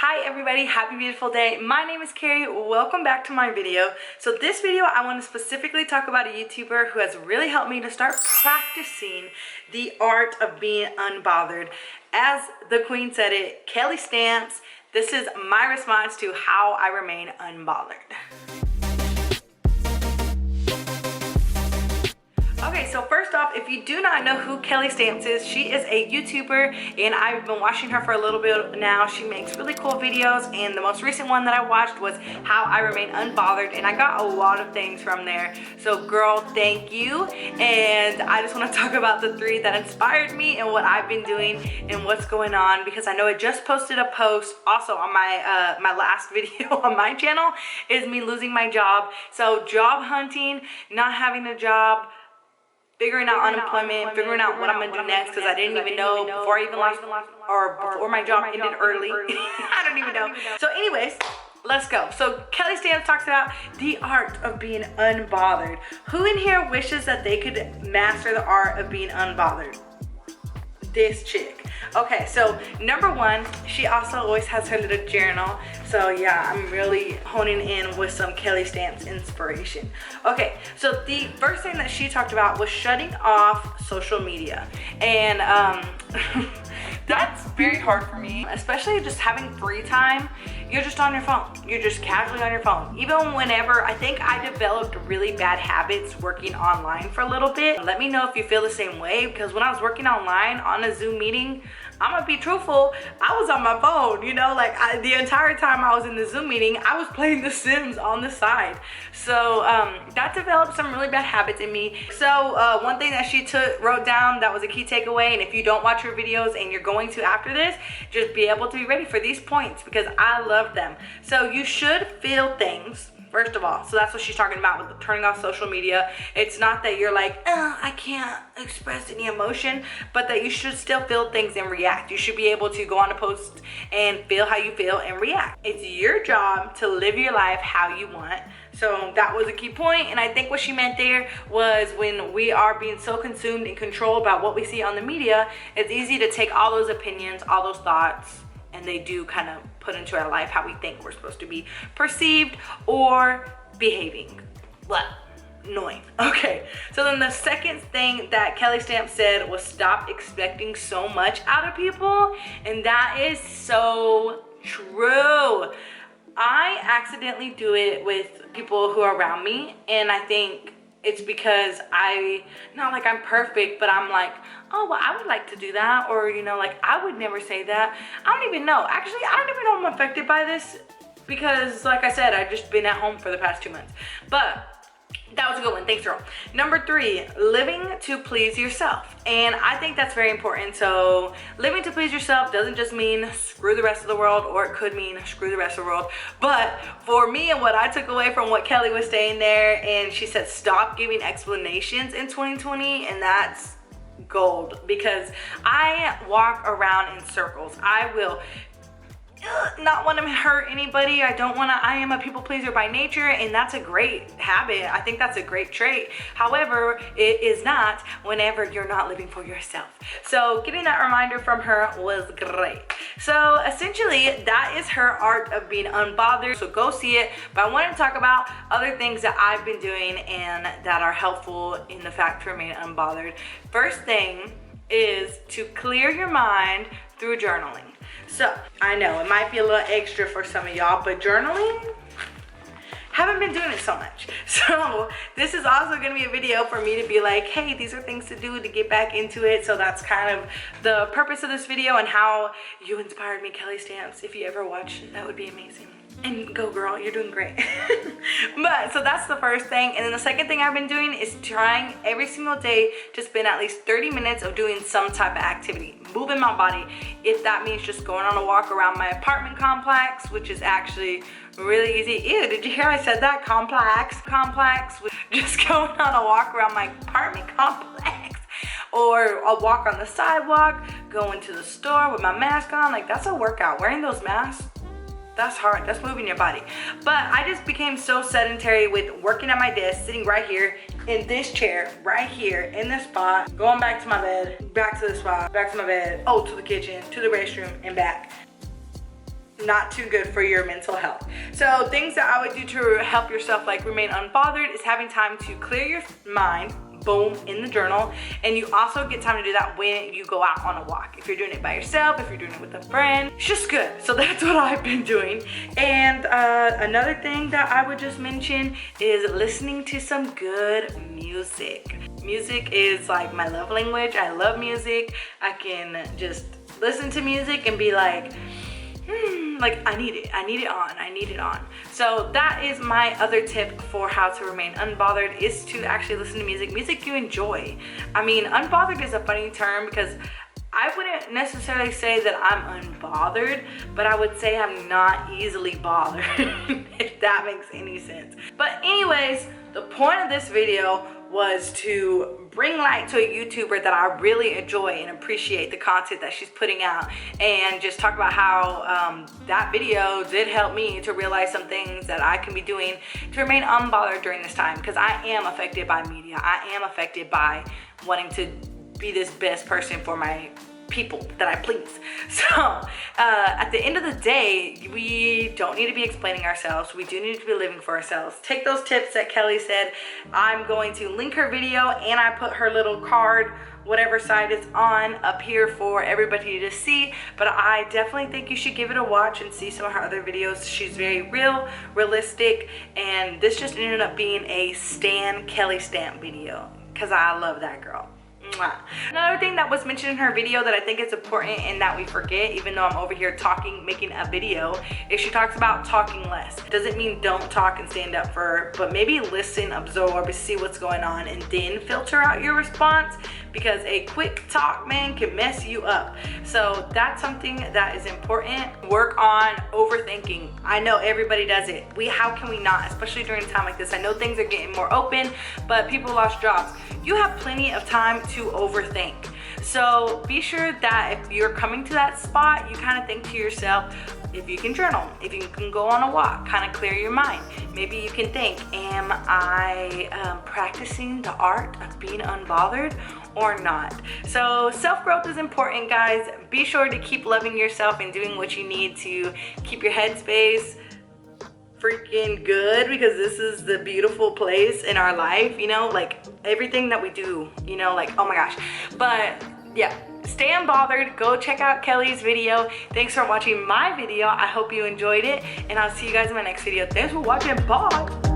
Hi everybody, happy beautiful day. My name is Kari. Welcome back to my video. So this video I want to specifically talk about a YouTuber who has really helped me to start practicing the art of being unbothered. As the queen said it, Kelly Stamps, this is my response to how I remain unbothered. Okay, so first off, if you do not know who Kelly Stamps is, she is a YouTuber and I've been watching her for a little bit now. She makes really cool videos and the most recent one that I watched was how I remain unbothered and I got a lot of things from there. So girl, thank you. And I just want to talk about the 3 that inspired me and what I've been doing and what's going on, because I know I just posted a post also on my my last video on my channel is me losing my job. So job hunting, not having a job, figuring out unemployment, figuring out what I'm gonna do next, because I didn't even know before I even lost, or before my job ended early. I don't even know. So anyways, let's go. So Kelly Stamps talks about the art of being unbothered. Who in here wishes that they could master the art of being unbothered? This chick. Okay, so number 1, she also always has her little journal. So yeah, I'm really honing in with some Kelly Stamps inspiration. Okay, so the first thing that she talked about was shutting off social media. And that's very hard for me, especially just having free time. You're just on your phone. You're just casually on your phone. Even whenever, I think I developed really bad habits working online for a little bit. Let me know if you feel the same way, because when I was working online on a Zoom meeting, I'm gonna be truthful, I was on my phone, you know, like the entire time I was in the Zoom meeting, I was playing The Sims on the side. So that developed some really bad habits in me. So one thing that she wrote down that was a key takeaway, and if you don't watch her videos and you're going to after this, just be able to be ready for these points because I love them. So you should feel things. First of all, so that's what she's talking about with turning off social media. It's not that you're like, oh, I can't express any emotion, but that you should still feel things and react. You should be able to go on a post and feel how you feel and react. It's your job to live your life how you want. So that was a key point, and I think what she meant there was when we are being so consumed and controlled by what we see on the media, it's easy to take all those opinions, all those thoughts, and they do kind of put into our life how we think we're supposed to be perceived or behaving. What? Annoying. Okay, so then the second thing that Kelly Stamps said was stop expecting so much out of people, and that is so true. I accidentally do it with people who are around me, and I think it's because not like I'm perfect, but I'm like, oh, well, I would like to do that. Or, you know, like, I would never say that. I don't even know. Actually, I don't even know I'm affected by this because, like I said, I've just been at home for the past 2 months. But that was a good one. Thanks, girl. Number 3, living to please yourself. And I think that's very important. So living to please yourself doesn't just mean screw the rest of the world, or it could mean screw the rest of the world. But for me, and what I took away from what Kelly was saying there, and she said stop giving explanations in 2020, and that's gold, because I walk around in circles. I will not want to hurt anybody. I am a people pleaser by nature, and that's a great habit. I think that's a great trait. However, it is not whenever you're not living for yourself. So getting that reminder from her was great. So essentially that is her art of being unbothered. So go see it. But I want to talk about other things that I've been doing and that are helpful in the fact to remain unbothered. First thing is to clear your mind through journaling. So I know it might be a little extra for some of y'all, but journaling, haven't been doing it so much. So this is also going to be a video for me to be like, hey, these are things to do to get back into it. So that's kind of the purpose of this video and how you inspired me, Kelly Stamps. If you ever watch it, that would be amazing. And go girl, you're doing great. But so that's the first thing. And then the second thing I've been doing is trying every single day to spend at least 30 minutes of doing some type of activity, moving my body. If that means just going on a walk around my apartment complex, which is actually really easy. Ew, did you hear I said that? Complex, just going on a walk around my apartment complex, or a walk on the sidewalk, going to the store with my mask on. Like, that's a workout. Wearing those masks, that's hard. That's moving your body. But I just became so sedentary with working at my desk, sitting right here in this chair, right here in this spot, going back to my bed, back to the spot, back to my bed, oh, to the kitchen, to the restroom, and back. not too good for your mental health. So things that I would do to help yourself like remain unbothered is having time to clear your mind, boom, in the journal. And you also get time to do that when you go out on a walk. If you're doing it by yourself, if you're doing it with a friend, it's just good. So that's what I've been doing. And another thing that I would just mention is listening to some good music. Music is like my love language. I love music. I can just listen to music and be like, like I need it on. So that is my other tip for how to remain unbothered, is to actually listen to music you enjoy. I mean, unbothered is a funny term because I wouldn't necessarily say that I'm unbothered, but I would say I'm not easily bothered, if that makes any sense. But anyways, the point of this video was to bring light to a YouTuber that I really enjoy and appreciate the content that she's putting out, and just talk about how that video did help me to realize some things that I can be doing to remain unbothered during this time, because I am affected by media. I am affected by wanting to be this best person for my people that I please. So at the end of the day, we don't need to be explaining ourselves. We do need to be living for ourselves. Take those tips that Kelly said. I'm going to link her video, and I put her little card, whatever side it's on, up here for everybody to see. But I definitely think you should give it a watch and see some of her other videos. She's very realistic, and this just ended up being a Stan Kelly stamp video because I love that girl. Another thing that was mentioned in her video that I think is important and that we forget, even though I'm over here talking, making a video, is she talks about talking less. Doesn't mean don't talk and stand up for her, but maybe listen, absorb, see what's going on, and then filter out your response, because a quick talk, man, can mess you up. So that's something that is important. Work on overthinking. I know everybody does it. How can we not, especially during a time like this? I know things are getting more open, but people lost jobs. You have plenty of time to overthink. So be sure that if you're coming to that spot, you kind of think to yourself, if you can journal, if you can go on a walk, kind of clear your mind. Maybe you can think, am I practicing the art of being unbothered or not? So self-growth is important, guys. Be sure to keep loving yourself and doing what you need to keep your headspace freaking good, because this is the beautiful place in our life, you know, like everything that we do, you know, like, oh my gosh. But yeah, stay unbothered. Go check out Kelly's video. Thanks for watching my video. I hope you enjoyed it, and I'll see you guys in my next video. Thanks for watching. Bye.